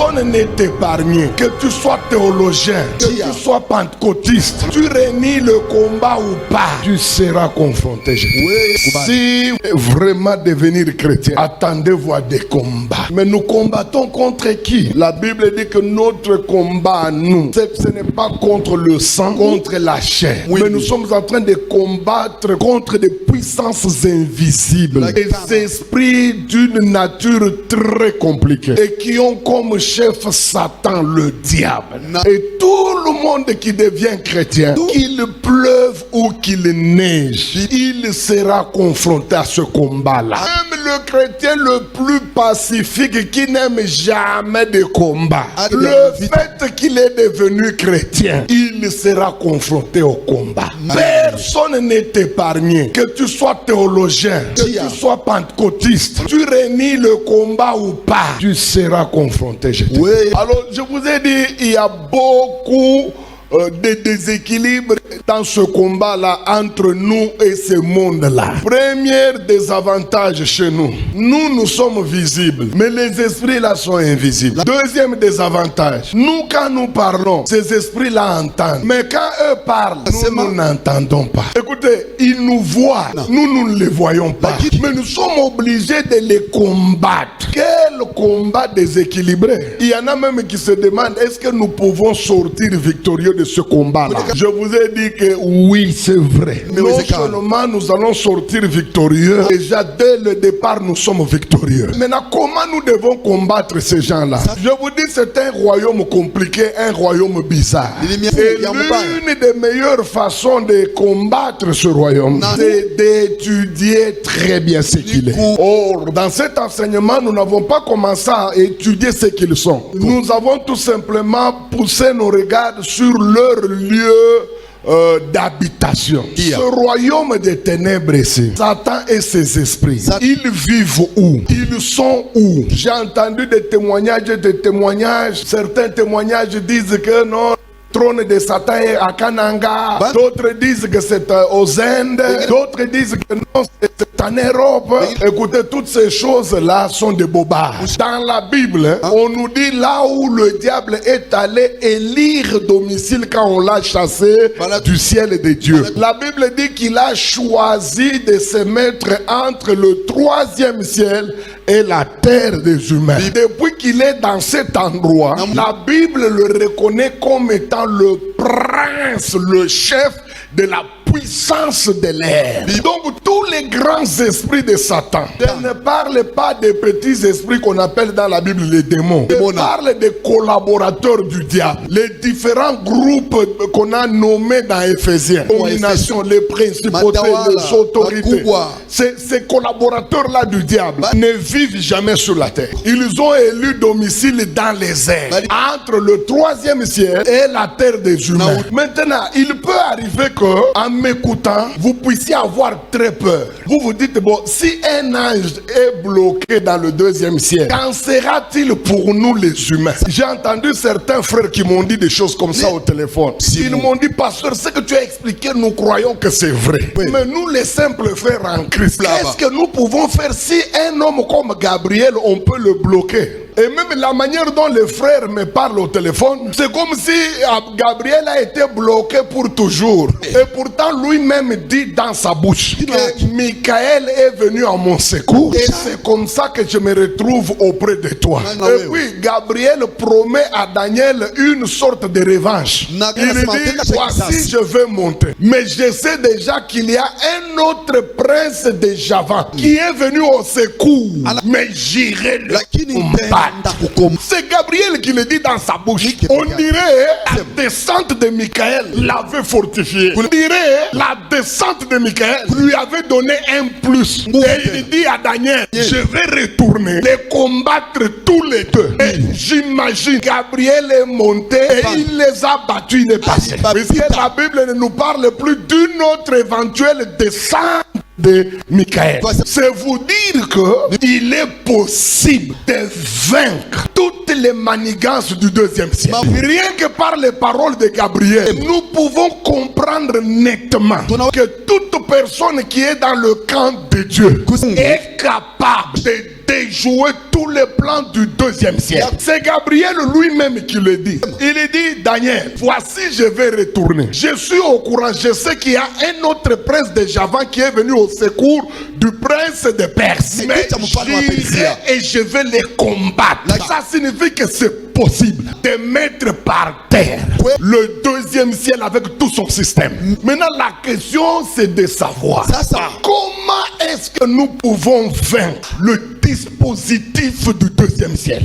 Personne n'est épargné. Que tu sois théologien, que tu sois pentecôtiste, tu réunis le combat ou pas, tu seras confronté. Si vraiment devenir chrétien, attendez-vous à des combats. Mais nous combattons contre qui? La Bible dit que notre combat à nous, ce n'est pas contre le sang, contre la chair. Mais nous sommes en train de combattre contre des puissances invisibles, des esprits d'une nature très compliquée et qui ont comme chef Satan, le diable. Et tout le monde qui devient chrétien, qu'il pleuve ou qu'il neige, il sera confronté à ce combat-là. Même le chrétien le plus pacifique qui n'aime jamais de combat, le fait qu'il est devenu chrétien, il sera confronté au combat. Personne n'est épargné. Que tu sois théologien, que tu sois pentecôtiste, tu réunis le combat ou pas, tu seras confronté. Alors je vous ai dit, il y a beaucoup de déséquilibre dans ce combat-là entre nous et ce monde-là. Premier désavantage chez nous, nous sommes visibles, mais les esprits-là sont invisibles. Deuxième désavantage, nous quand nous parlons, ces esprits-là entendent, mais quand eux parlent, nous n'entendons pas. Écoutez, ils nous voient, nous ne les voyons pas, mais nous sommes obligés de les combattre. Quel combat déséquilibré! Il y en a même qui se demandent, est-ce que nous pouvons sortir victorieux de ce combat-là? Je vous ai dit que oui, c'est vrai. Mais non seulement nous allons sortir victorieux, déjà dès le départ nous sommes victorieux. Maintenant, comment nous devons combattre ces gens-là? Je vous dis, c'est un royaume compliqué, un royaume bizarre. Et l'une des meilleures façons de combattre ce royaume, c'est d'étudier très bien ce qu'il est. Or, dans cet enseignement, nous n'avons pas commencé à étudier ce qu'ils sont. Nous avons tout simplement poussé nos regards sur leur lieu d'habitation. Ce royaume des ténèbres ici, Satan et ses esprits, ils vivent où? Ils sont où? J'ai entendu des témoignages. Certains témoignages disent que non, le trône de Satan est à Kananga. D'autres disent que c'est aux Indes. D'autres disent que non, c'est en Europe. Écoutez, toutes ces choses-là sont des bobards. Dans la Bible, on nous dit là où le diable est allé élire domicile quand on l'a chassé du ciel de Dieu. La Bible dit qu'il a choisi de se mettre entre le troisième ciel et la terre des humains. Depuis qu'il est dans cet endroit, la Bible le reconnaît comme étant le prince, le chef de la puissance de l'air. Donc tous les grands esprits de Satan, je ne parle pas des petits esprits qu'on appelle dans la Bible les démons. Je parle des collaborateurs du diable. Les différents groupes qu'on a nommés dans Éphésiens. Domination, les principautés, les autorités. Ces collaborateurs-là du diable ne vivent jamais sur la terre. Ils ont élu domicile dans les airs, entre le troisième ciel et la terre des humains. Maintenant, il peut arriver que, en m'écoutant, vous puissiez avoir très peur. Vous vous dites, bon, si un ange est bloqué dans le deuxième ciel, qu'en sera-t-il pour nous les humains? J'ai entendu certains frères qui m'ont dit des choses comme ça au téléphone. Ils m'ont dit, pasteur, ce que tu as expliqué, nous croyons que c'est vrai. Mais nous, les simples frères en Christ, qu'est-ce que nous pouvons faire si un homme comme Gabriel, on peut le bloquer? Et même la manière dont les frères me parlent au téléphone, c'est comme si Gabriel a été bloqué pour toujours. Et pourtant, lui-même dit dans sa bouche que Michael est venu à mon secours. Et c'est comme ça que je me retrouve auprès de toi. Et puis, Gabriel promet à Daniel une sorte de revanche. Il dit, voici, je vais monter. Mais je sais déjà qu'il y a un autre prince de Java qui est venu au secours. Mais j'irai le combattre. C'est Gabriel qui le dit dans sa bouche. On dirait la descente de Michael l'avait fortifié. On dirait la descente de Michael lui avait donné un plus. Et il dit à Daniel, je vais retourner les combattre tous les deux. Et j'imagine Gabriel est monté et il les a battus, il est passé. Puisque la Bible ne nous parle plus d'une autre éventuelle descente de Michael. C'est vous dire qu'il est possible de vaincre toutes les manigances du deuxième siècle. Rien que par les paroles de Gabriel, nous pouvons comprendre nettement que toute personne qui est dans le camp de Dieu est capable capable de déjouer tous les plans du deuxième ciel. C'est Gabriel lui-même qui le dit. Il dit, Daniel, voici je vais retourner. Je suis au courant, je sais qu'il y a un autre prince de Javan qui est venu au secours du prince de Perse. Mais j'irai et je vais les combattre. Ça signifie que c'est possible de mettre par terre le deuxième ciel avec tout son système. Maintenant la question c'est de savoir comment est-ce que nous pouvons vaincre le dispositif du deuxième ciel.